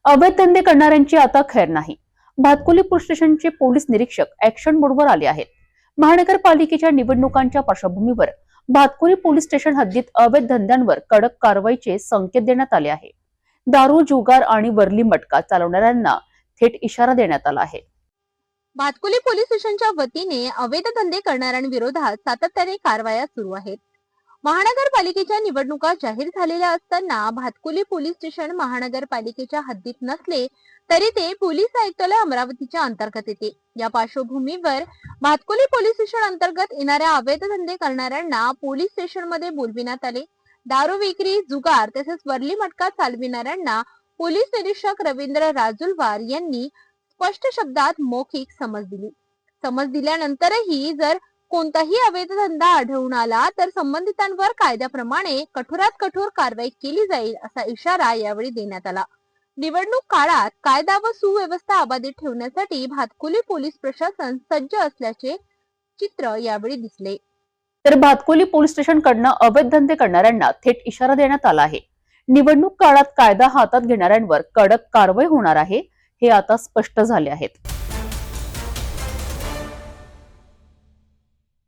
अवैध धंदे करणाऱ्यांची आता खैर नाही। भातकुली पोलीस स्टेशनचे पोलीस निरीक्षक ऍक्शन मोडवर आले आहेत। महानगरपालिकेच्या निवडणुकांच्या पार्श्वभूमीवर भातकुली पोलीस स्टेशन हद्दीत अवैध धंद्यांवर कडक कारवाईचे संकेत देण्यात आले आहे। दारू, जुगार आणि वरली मटका चालवणाऱ्यांना थेट इशारा देण्यात आला आहे। भातकुली पोलीस स्टेशनच्या वतीने अवैध धंदे करणाऱ्यांविरोधात सातत्याने कारवाया सुरू आहेत। महानगरपालिकेच्या निवडणुका जाहीर झालेल्या असताना भातकुली पोलीस स्टेशन महानगरपालिकेच्या हद्दीत नसले तरी ते पोलीस आयुक्तालय अमरावतीच्या अंतर्गत येते। या पार्श्वभूमीवर भातकुली पोलीस स्टेशन अंतर्गत येणाऱ्या अवैध धंदे करणाऱ्यांना पोलीस स्टेशन मध्ये बोलविण्यात आले। दारू विक्री, जुगार तसेच वरली मटका चालविणाऱ्यांना पोलीस निरीक्षक रवींद्र राजुलवार यांनी स्पष्ट शब्दात मौखिक समज दिली। समज दिल्यानंतरही जर कोणताही अवैध धंदा आढळून आला तर संबंधितांवर कायद्याप्रमाणे कठोरात कठोर कारवाई केली जाईल असा इशारा यावेळी देण्यात आला। निवडणूक काळात कायदा व सुव्यवस्था अबाधित ठेवण्यासाठी भातकुली पोलीस प्रशासन सज्ज असल्याचे चित्र यावेळी दिसले। तर भातकुली पोलीस स्टेशन कडनं अवैध धंदे करणाऱ्यांना थेट इशारा देण्यात आला आहे। निवडणूक काळात कायदा हातात घेणाऱ्यांवर कडक कारवाई होणार आहे, हे आता स्पष्ट झाले आहेत।